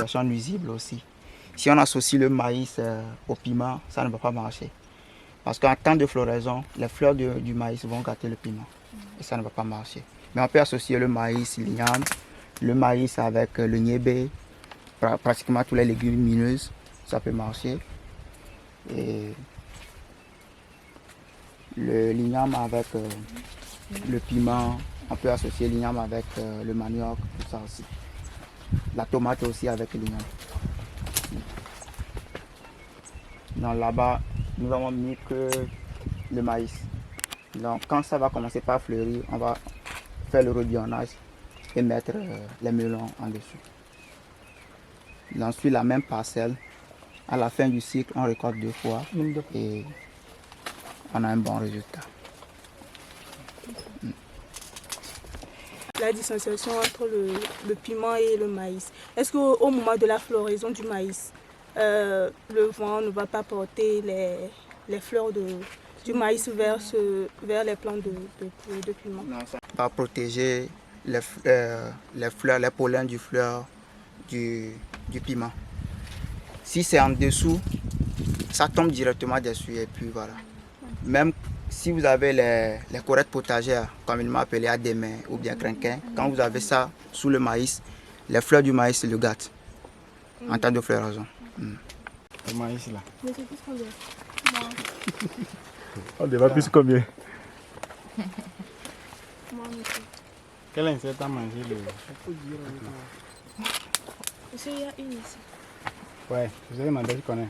situation nuisible aussi. Si on associe le maïs au piment, ça ne va pas marcher. Parce qu'en temps de floraison, les fleurs du maïs vont gâter le piment. Et ça ne va pas marcher. Mais on peut associer le maïs, l'igname, le maïs avec le niébé, pratiquement tous les légumineuses, ça peut marcher. Et l'igname avec le piment, on peut associer l'igname avec le manioc, tout ça aussi. La tomate aussi avec l'igname. Donc là-bas, nous avons mis que le maïs. Donc quand ça va commencer par fleurir, on va faire le redionnage et mettre les melons en dessous. Ensuite, la même parcelle, à la fin du cycle, on récolte 2 fois et on a un bon résultat. La distanciation entre le piment et le maïs. Est-ce qu'au moment de la floraison du maïs, le vent ne va pas porter les fleurs du maïs vers les plants de piment? Non, ça va protéger les fleurs, les pollens du fleur du piment. Si c'est en dessous, ça tombe directement dessus et puis voilà. Même si vous avez les corettes potagères, comme il m'a appelé à des mains ou bien crinquin, quand vous avez ça sous le maïs, les fleurs du maïs le gâtent en temps de floraison. Le maïs là. Mais c'est plus combien? On débat plus combien? Moi, monsieur. Quel insecte a mangé le... Monsieur, il y a une ici. Ouais, je sais demander, je connais.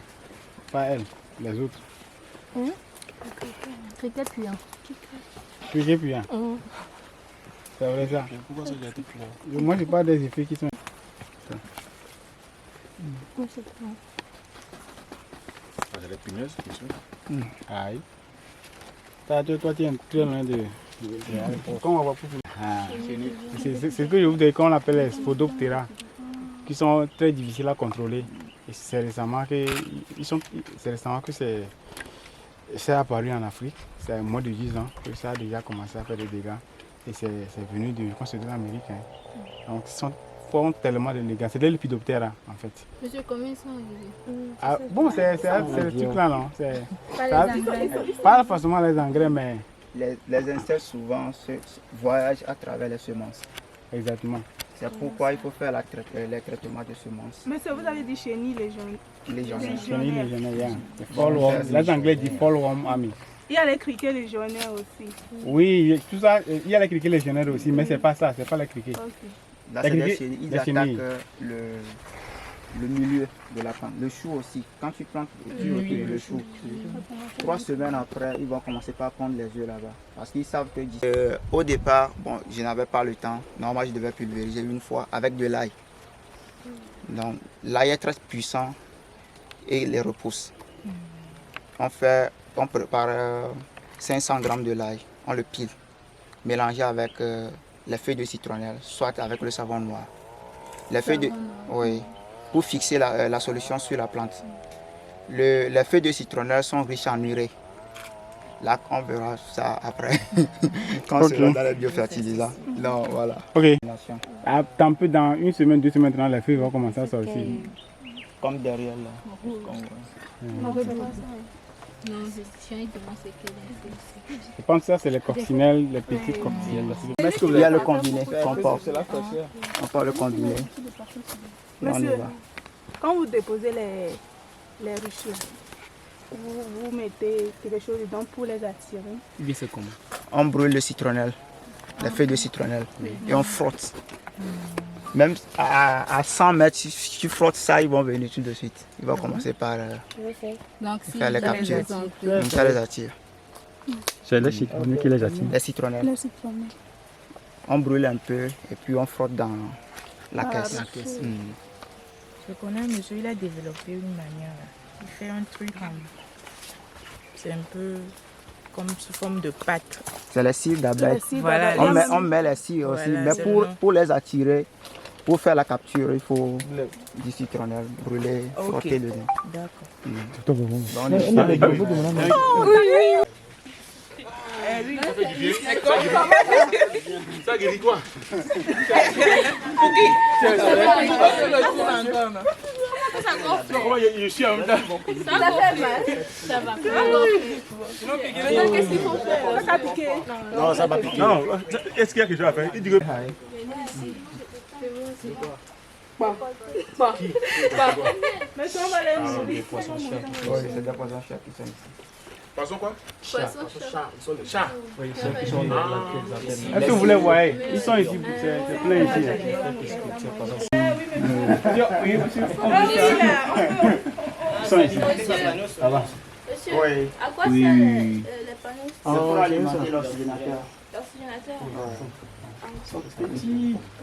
Pas elle, les autres. Criquet puant. Criquet puant. C'est vrai ça. Pourquoi ça a été clair? Moi je parle des effets qui sont... C'est les punaises, bien sûr. Aïe. Toi tu es très loin de... Comment on va pour... C'est ce que je vous dis qu'on appelle les Spodoptera, qui sont très difficiles à contrôler. Et c'est récemment que c'est apparu en Afrique. C'est moins de 10 ans que ça a déjà commencé à faire des dégâts. Et c'est venu du continent américain. Donc ils font tellement de dégâts. C'est des Lepidoptera en fait. Monsieur, combien ils sont arrivés? Ah, bon, c'est le truc là, non? Pas les engrais. Pas forcément les engrais, mais... Les insectes souvent voyagent à travers les semences. Exactement. C'est pourquoi il faut faire les traitements de semences. Mais ça, vous avez dit chenilles, les jaunes. Légionnaires. Chenilles légionnaires. Les Anglais disent fall worm army. Il y a les criquets légionnaires aussi. Oui, tout ça, il y a les criquets légionnaires aussi, mais c'est pas ça, c'est pas les criquets. Ok. Là, c'est Les des chenilles- chenilles. Ils les attaquent chenilles. le milieu de la plante. Le chou aussi. Quand tu plantes tu retires le chou, 3 semaines après, ils vont commencer par prendre les œufs là-bas. Parce qu'ils savent que au départ, bon, je n'avais pas le temps. Normalement, je devais pulvériser une fois avec de l'ail. Donc, l'ail est très puissant et il les repousse. On prépare 500 grammes de l'ail, on le pile, mélangé avec les feuilles de citronnelle, soit avec le savon noir. Les feuilles de... Oui, pour fixer la solution sur la plante. Les feuilles de citronnelle sont riches en urée. Là, on verra ça après, quand on sera dans les biofertilisants. Non, voilà. Ok. Ah, tant peu dans 1 semaine, 2 semaines, les feuilles vont commencer à sortir. Comme derrière là. Non, c'est Je pense que ça, c'est les coccinelles, les petites coccinelles. Il y a le combiné qu'on porte. On peut le combiner. Et on y Monsieur, va. quand vous déposez les ruches là, vous mettez quelque chose dedans pour les attirer. Oui, c'est comment? On brûle le citronnelle, les feuilles de citronnelle, et on frotte. Même à 100 mètres, si tu frottes ça, ils vont venir tout de suite. Ils vont commencer par Donc, si faire les captures. Comme ça les attire. C'est les citronnelles qui les attirent. Les citronnelles. On brûle un peu et puis on frotte dans la caisse. Je connais un monsieur, il a développé une manière. Il fait un truc c'est un peu comme sous forme de pâte. C'est les cires d'abeilles. Voilà, On met les cires aussi, Voilà, mais c'est le nom. pour les attirer, pour faire la capture, il faut du citronnelle brûler, frotter dedans. D'accord. Donc, on est- Ça guérit quoi? Je suis en même temps. Ça fait mal. Ça va. Qu'est-ce qu'il faut faire? Ça va piquer. Non, ça va piquer. Non, est-ce qu'il y a quelque chose à faire? Il dit que... Mais ça, on va les nourrir. Oui, c'est des poissons chats qui sont ici. Poisson quoi? Chat. Est-ce que vous les voyez? Ils sont ici, c'est plein ici. Ils sont ici. Ça va. Monsieur, Oui. à quoi servent les panneaux? C'est pour alimenter l'oxygénateur. L'oxygénateur?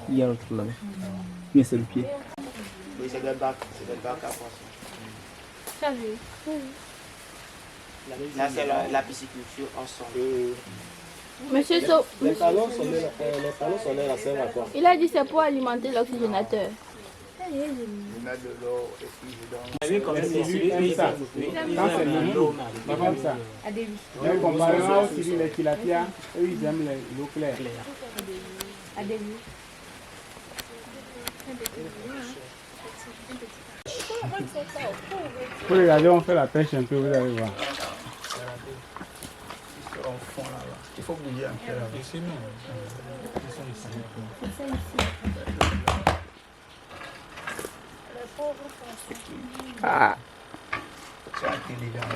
Il y a l'autre là. Mais c'est le pied. Oui, c'est des bacs à poissons. Ça vu. Là, c'est la pisciculture en son. Monsieur So, Les panneaux solaires servent à quoi? il a dit c'est pour alimenter l'oxygénateur. Je mets de l'eau et puis je donne. Quand c'est l'eau, pas comme ça. Mais comparément aux Syriens, les tilapias, eux ils aiment l'eau claire. Pour regarder, on fait la pêche un peu, vous allez voir. Au fond là-bas. Il faut bouger un peu là-bas. Ah, c'est intelligent.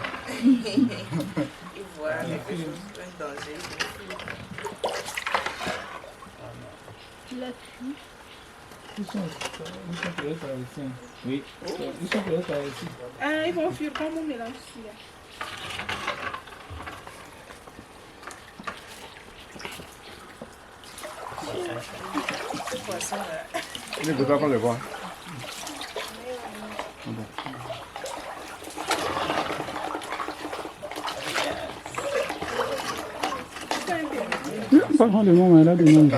Il voit un danger. Oui. Ils sont prêts par ici. Ah, ils vont fuir comme on mélange ici. Il ne peut pas qu'on le voit. Poisson de nom, elle a de nom.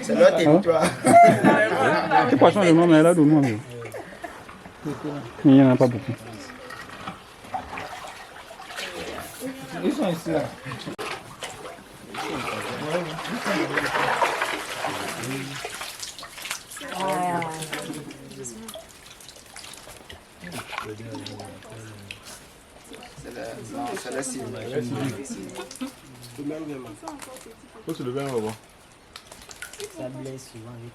C'est leur territoire. C'est poisson de nom, elle a de nom. Mais il n'y en a pas beaucoup. Ils sont ici là. C'est la cible. Faut se lever, on va voir. Ça blesse souvent avec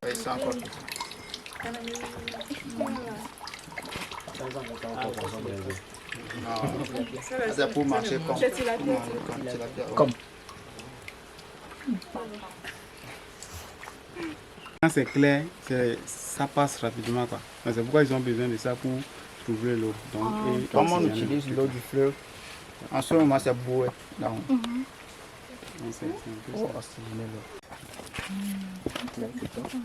Oui, c'est encore. C'est pour marcher comme. Quand c'est clair, ça passe rapidement. Quoi. C'est pourquoi ils ont besoin de ça pour trouver l'eau. Comme on utilise l'eau du fleuve, en ce moment c'est boueux. Donc, c'est un peu ça.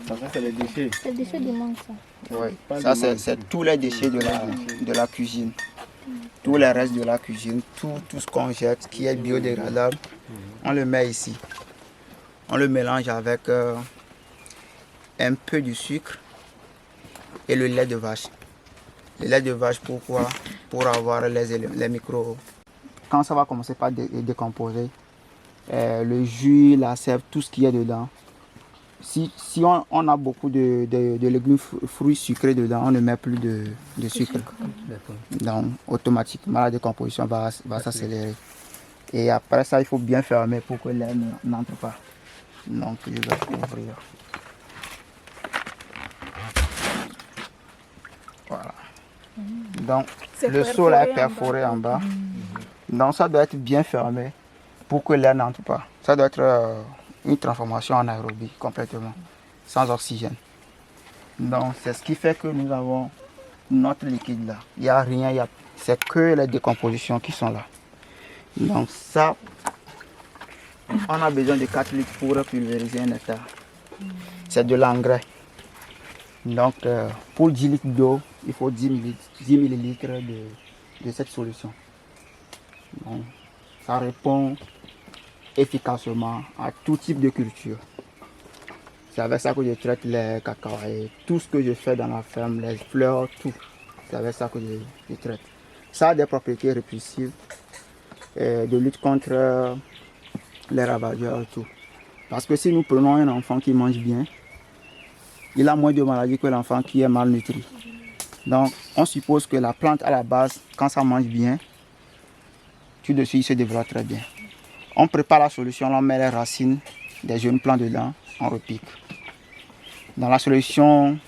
ça c'est les déchets. C'est le déchet du manque, ça. Oui. Ça c'est tous les déchets de la cuisine. Tous les restes de la cuisine, tout ce qu'on jette qui est biodégradable, on le met ici. On le mélange avec un peu de sucre et le lait de vache. Le lait de vache, pourquoi? Pour avoir les micros. Quand ça va commencer par décomposer, le jus, la sève, tout ce qui est dedans, si on a beaucoup de légumes, fruits sucrés dedans, on ne met plus de sucre. Donc automatiquement la décomposition va s'accélérer. Et après ça, il faut bien fermer pour que l'air n'entre pas. Donc je vais ouvrir. Voilà. Donc le sol est perforé en bas. Donc ça doit être bien fermé pour que l'air n'entre pas. Ça doit être une transformation en aérobie complètement, sans oxygène. Donc c'est ce qui fait que nous avons notre liquide là. Il n'y a rien, c'est que les décompositions qui sont là. Donc ça, on a besoin de 4 litres pour pulvériser un hectare. C'est de l'engrais. Donc pour 10 litres d'eau, il faut 10 millilitres de cette solution. Donc, ça répond efficacement à tout type de culture. C'est avec ça que je traite les cacahuètes, tout ce que je fais dans la ferme, les fleurs, tout. C'est avec ça que je traite. Ça a des propriétés répulsives, de lutte contre les ravageurs et tout. Parce que si nous prenons un enfant qui mange bien, il a moins de maladies que l'enfant qui est malnutri. Donc, on suppose que la plante à la base, quand ça mange bien, tout de suite, il se développe très bien. On prépare la solution, on met les racines des jeunes plants dedans, on repique. Dans la solution,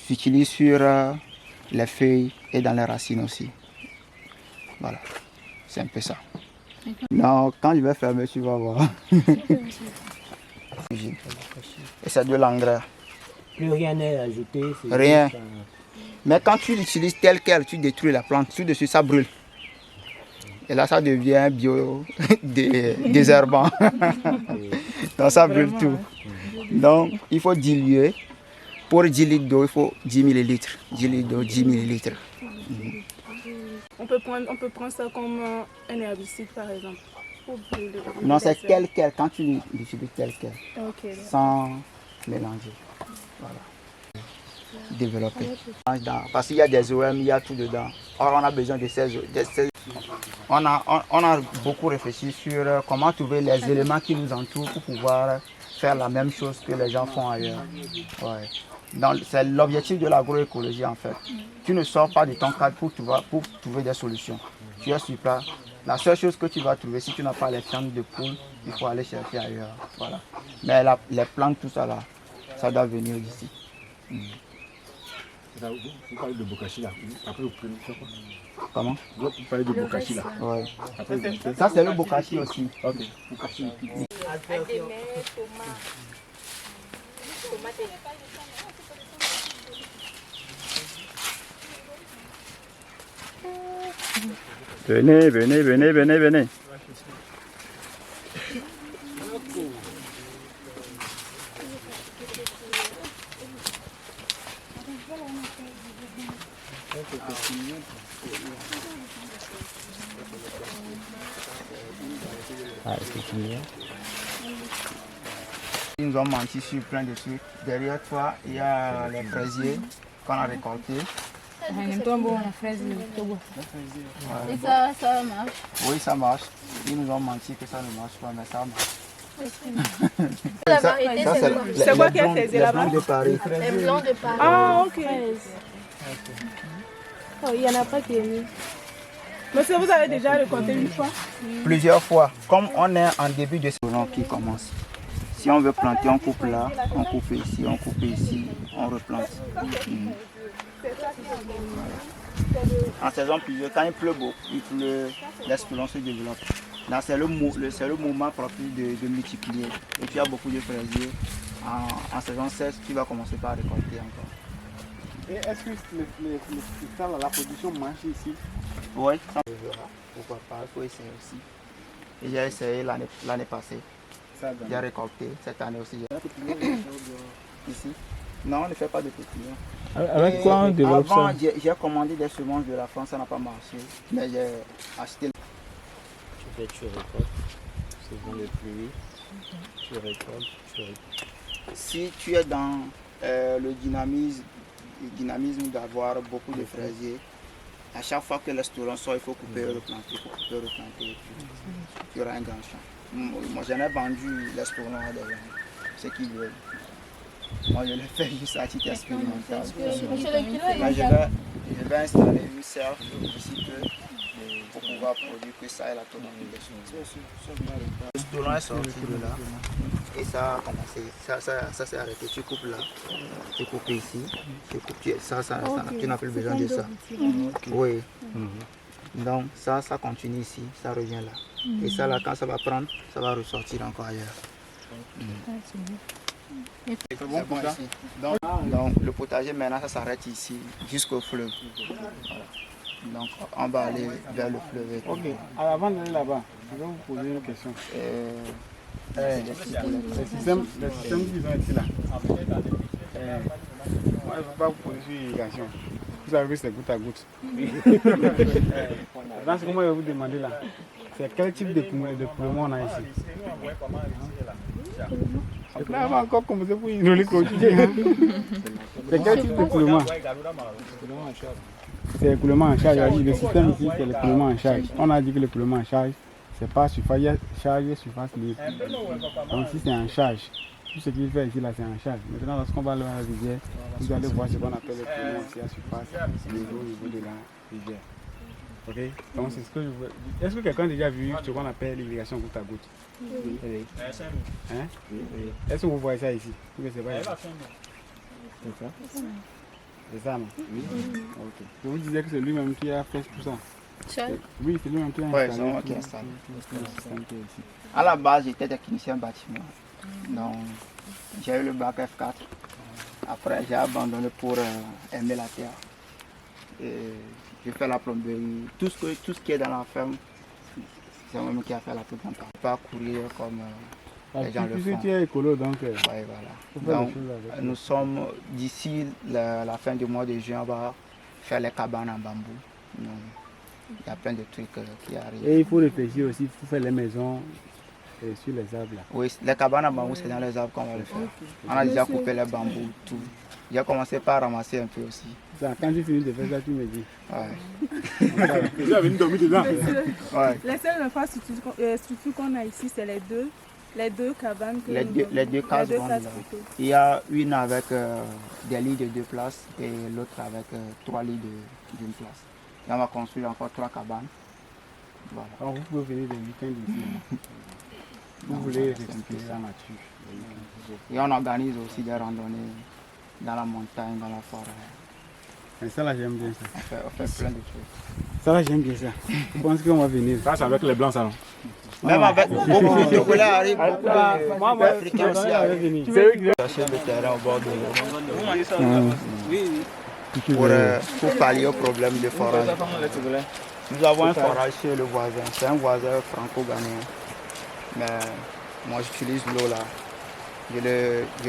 j'utilise sur les feuilles et dans les racines aussi. Voilà, c'est un peu ça. Non, quand je vais fermer, tu vas voir. Et c'est de l'engrais. Plus rien n'est ajouté. Rien. Mais quand tu l'utilises tel quel, tu détruis la plante, tout de suite ça brûle. Et là, ça devient bio désherbant. Donc ça brûle tout. Donc il faut diluer. Pour 10 litres d'eau, il faut 10 millilitres. 10 litres d'eau, 10 millilitres. On peut prendre ça comme un herbicide par exemple. Non, c'est tel quel, quand tu l'utilises tel quel. Ok. Sans mélanger. Voilà. Développer. Parce qu'il y a des OM, il y a tout dedans. Or, on a besoin de ces. On a beaucoup réfléchi sur comment trouver les éléments qui nous entourent pour pouvoir faire la même chose que les gens font ailleurs. Ouais. C'est l'objectif de l'agroécologie en fait. Tu ne sors pas de ton cadre pour trouver des solutions. Tu es sur place. La seule chose que tu vas trouver, si tu n'as pas les fientes de poule, il faut aller chercher ailleurs. Voilà. Mais les plantes, tout ça là, ça doit venir d'ici. Vous parlez de bokashi là. Après vous prenez ça quoi? Comment? Vous parlez de bokashi là. Ouais. Ça c'est le bokashi aussi. Ok. Bokashi. Venez, venez, venez, venez, venez. Ils nous ont menti sur plein de trucs. Derrière toi, il y a les fraisiers qu'on a récoltés. Et ça marche. Oui, ça marche. Ils nous ont menti que ça ne marche pas, mais ça marche. La variété, c'est quoi? C'est quoi qui a fraisé là-bas? Les blancs de Paris. Les blancs de Paris. Ah, ok. Oh, il n'y en a pas qui est mis. Monsieur, vous avez déjà récolté une fois? Plusieurs fois. Comme on est en début de saison qui commence. Si on veut planter, on coupe là, on coupe ici, on coupe ici, on replante. En saison pluvieuse, quand il pleut beaucoup, l'espéron se développe. Là, c'est le moment propice de multiplier. Et tu as beaucoup de fraisiers. En saison sèche, tu vas commencer par récolter encore. Et est-ce que la production marche ici? Oui, ça pourquoi pas, il faut essayer aussi. Et j'ai essayé l'année passée. J'ai récolté cette année aussi. Ici? Non, on ne fait pas de pépinière. Avec quoi on développe avant, ça? J'ai commandé des semences de la France, ça n'a pas marché. Mais j'ai acheté. Tu récoltes, selon les pluies, tu récoltes. Si tu es dans le dynamisme d'avoir beaucoup de fraisiers, à chaque fois que l'estouron sort, il faut couper et replanter, tu auras un grand champ. Moi, j'en ai vendu l'estouron à des gens, ceux qui veulent. Moi, je le fais juste à titre expérimental. Là, je vais installer une serre ici pour pouvoir produire que ça et la tomate des choses. Le stouron est sorti de là et ça a commencé. Ça s'est arrêté. Tu coupes là, tu coupes ici, tu coupes ça, tu n'as plus besoin de ça. Oui. Donc ça continue ici, ça revient là. Et ça là, quand ça va prendre, ça va ressortir encore ailleurs. C'est bon pour ça? Donc le potager maintenant ça s'arrête ici jusqu'au fleuve. Voilà. Donc on va aller vers le fleuve. Ok, alors, avant d'aller là-bas, je vais vous poser une question. Le système qu'ils ont ici là, moi je ne vais pas vous poser sur l'irrigation. Vous savez, c'est goutte à goutte. Dans ce moment, je vais vous demander là, c'est quel type de poumon on a ici? Là, on va encore commencer pour isoler le quotidien. C'est quel type de poumon? C'est le coulement en charge. Le système ici, c'est le coulement en charge. On a dit que le coulement en charge, c'est pas surface charge et surface libre. Donc ici, c'est en charge. Tout ce qu'il fait ici, là, c'est en charge. Maintenant, lorsqu'on va aller à la rivière, vous allez voir ce qu'on appelle le poumon aussi à surface, au niveau de la rivière. Ok? Donc, c'est ce que je veux. Est-ce que quelqu'un a déjà vu ce qu'on appelle l'irrigation goutte à goutte? Oui. Hein? Oui. Est-ce que vous voyez ça ici? Oui, c'est pas ici. C'est ça? C'est ça, non? Oui. Ok. Je vous disais que c'est lui-même qui a fait tout ça. Oui, c'est lui-même qui a installé. Oui, c'est moi qui ai installé. À la base, j'étais technicien bâtiment. Donc, j'ai eu le bac F4. Après, j'ai abandonné pour aimer la terre. Et j'ai fait la plomberie. Tout ce qui est dans la ferme, c'est moi qui a fait la plomberie. Pas courir comme les gens le font. Tu es écolo, donc. Ouais, voilà. Donc, nous sommes d'ici la fin du mois de juin, on va faire les cabanes en bambou. Donc, il y a plein de trucs qui arrivent. Et il faut réfléchir aussi, il faut faire les maisons sur les arbres là. Oui, les cabanes en bambou, c'est dans les arbres qu'on va le faire. On a déjà coupé les bambous, tout. J'ai commencé par ramasser un peu aussi. Ça, quand tu finis de faire ça, tu me dis. Ouais. Tu es venu dormir dedans. Ouais. Les seules infrastructures qu'on a ici, c'est les deux cabanes. Les deux cases rondes là. Il y a une avec des lits de 2 places et l'autre avec 3 lits d'une place. Et on va construire encore 3 cabanes. Voilà. Alors vous pouvez venir des week-ends ici. Vous voulez respirer la nature. Et on organise aussi des randonnées dans la montagne, dans la forêt. Et ça là j'aime bien ça. On fait plein de choses. Ça là j'aime bien ça. Je pense qu'on va venir. Ça, c'est avec les blancs, ça, non? Même avec beaucoup de Congolais arrivent, beaucoup d'Africains aussi arrivent. C'est eux qui Chercher le terrain au bord de l'eau. Pour pallier au problème de forage. Nous avons un forage chez le voisin. C'est un voisin franco-ghanéen. Mais moi j'utilise l'eau là. Je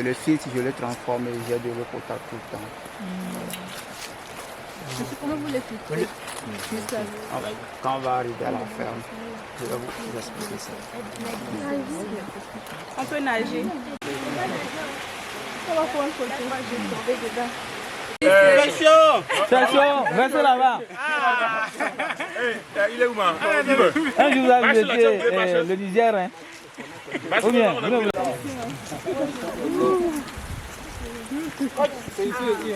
le filtre, je le transforme et j'ai de l'eau potable tout le temps. Comment vous les filtrez? Quand on va arriver à la ferme, je vais vous expliquer ça. On peut nager. On va faire un photo, on va tomber dedans. Attention, restez là-bas. Il est où, man? Un jour, vous avez visité le Niger. Hein? Ou bien, c'est ici aussi.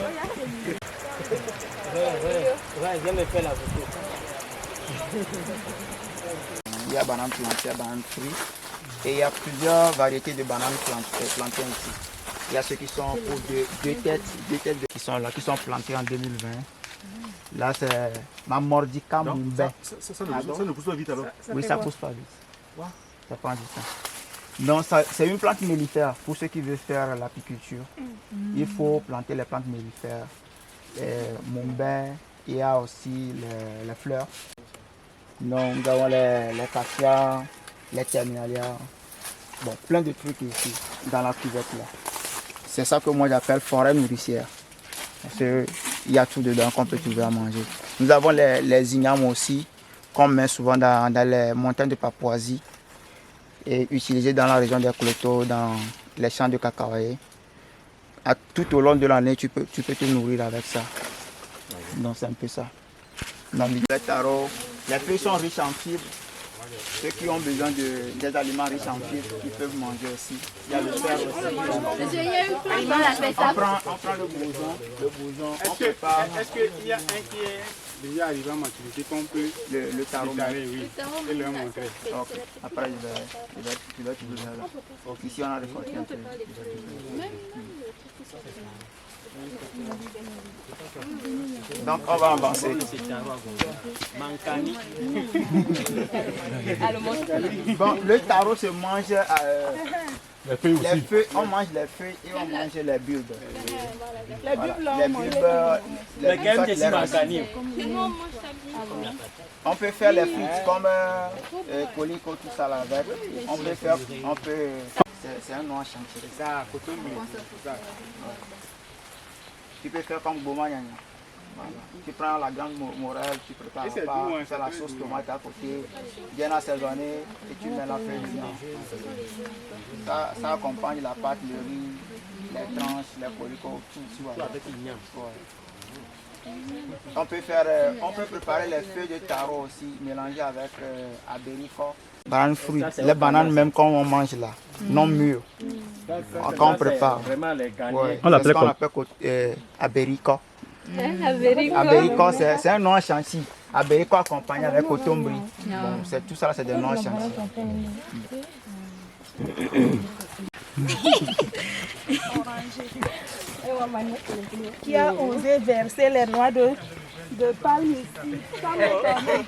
Je me fais la photo. Il y a banane plantée, banane fruit. Et il y a plusieurs variétés de bananes plantées ici. Il y a ceux qui sont pour deux têtes qui sont là, qui sont plantées en 2020. Là, c'est ma Mordica Mumbai. Ça ne pousse pas vite alors? Oui, ça pousse pas vite. Ça prend du temps. Donc, c'est une plante mellifère pour ceux qui veulent faire l'apiculture. Il faut planter les plantes mellifères. Mumbai, il y a aussi les fleurs. Donc, nous avons les cassias, les terminalias. Bon, plein de trucs ici, dans la cuvette là. C'est ça que moi j'appelle forêt nourricière. Parce qu'il y a tout dedans qu'on peut trouver à manger. Nous avons les ignames aussi, qu'on met souvent dans les montagnes de Papouasie et utilisés dans la région des Clotos, dans les champs de cacaoyers. Tout au long de l'année, tu peux te nourrir avec ça. Donc c'est un peu ça. Donc, les tarots, les feuilles sont riches en fibres. Ceux qui ont besoin des aliments riches en fibres, ils peuvent manger aussi. Il y a le fer aussi. Monsieur, il y a une plante, on appelle ça. On prend le boson, on prépare. Est-ce qu'il y a un qui est déjà arrivé à maturité qu'on peut le tarot? oui, et leur montrer? Okay. Après, je vais te donner là. Okay. Ici, on a récolté un peu. Donc, on va avancer. Bon, le tarot se mange les feuilles aussi. les feuilles, on mange les feuilles et on mange les bulbes. Les bulbes là, Les bulbes, les racines. On peut faire les frites comme colico, tout ça là avec. C'est un noix chantier. Ça, coton, Tu peux faire comme Goma Nyanya. Voilà. Tu prends la grande morelle, tu prépares Et c'est pas, doux, hein, tu fais ça la fait sauce doux, tomate à côté, bien assaisonnée et tu mets la feuille dedans. Ça accompagne la pâte, le riz, les tranches, les colicots, tout. Avec une viande. Ouais. On peut préparer les feuilles de taro aussi, mélanger avec abricot. Banane fruit, les bananes même quand on mange là, non mûres. Quand on prépare, Vraiment les gagnés. ouais, On l'appelle c'est ce qu'on appelle abricot. Abricot. Abricot, c'est un nom chancy. Abricot accompagné avec cotombri. Bon, c'est tout ça, c'est des noms chancy. Qui a osé verser les noix de palme ici, sans m'étonner.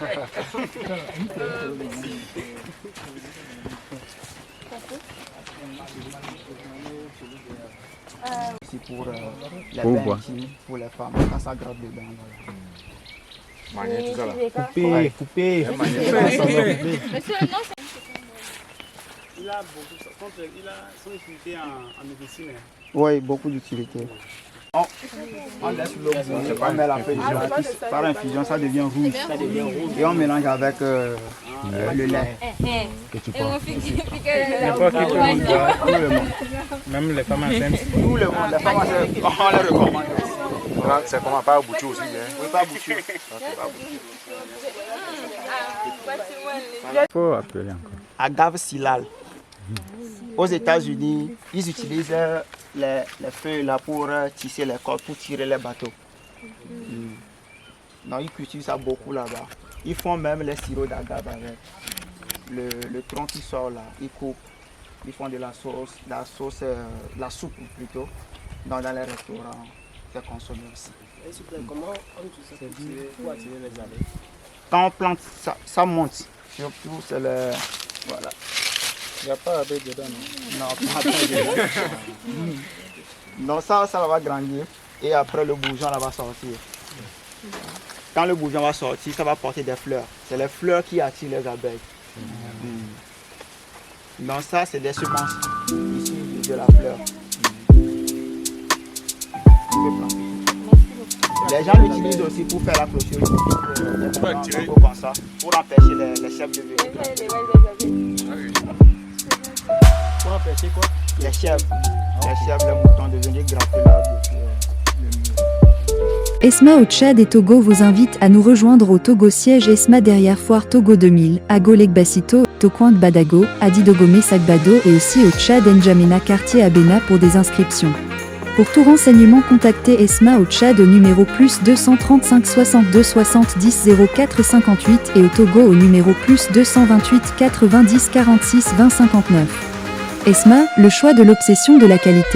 C'est pour les Pourquoi? bains intimes, pour les femmes, quand ça gratte dedans. Voilà. Manier, tout ça là. Coupé. Monsieur, non, c'est Il a son utilité en médecine. Oui, beaucoup d'utilité. On laisse l'eau bouillir, on met la feuille de par infusion, ça devient rouge. Et on mélange avec le lait. Et on fait N'importe qui peut le boire, tout le monde. Même les femmes enceintes. Tout le monde, les femmes, on les recommande. C'est comment pas boucher aussi. Oui, pas boucher. Il faut appeler encore. Agave silal. Aux États-Unis, ils utilisent les feuilles là pour tisser les cordes, pour tirer les bateaux. Donc ils cultivent ça beaucoup là-bas. Ils font même les sirops d'agave avec le tronc qui sort là. Ils coupent, ils font de la soupe plutôt. Donc dans les restaurants, c'est consommé aussi. Comment on utilise ça pour attirer les abeilles? Quand on plante, ça monte. Surtout, c'est le... Voilà. Il n'y a pas d'abeille dedans. Non, pas dedans. Non, ça va grandir. Et après, le bourgeon là, va sortir. Quand le bourgeon va sortir, ça va porter des fleurs. C'est les fleurs qui attirent les abeilles. Donc ça, c'est des semences issues de la fleur. Les gens l'utilisent aussi pour faire la clôture. Comme ça, pour empêcher les chèvres de venir. Pour empêcher quoi? Les chèvres, les moutons de venir grapper là depuis le mur. ESMA au Tchad et Togo vous invite à nous rejoindre au Togo siège ESMA derrière Foire Togo 2000, à Golek-Bassito, Tocoin de Badago, à Didogomé Sagbado et aussi au Tchad N'Djamena quartier Abena pour des inscriptions. Pour tout renseignement, contactez ESMA au Tchad au numéro +235 62 70 04 58 et au Togo au numéro +228 90 46 20 59. ESMA, le choix de l'obsession de la qualité.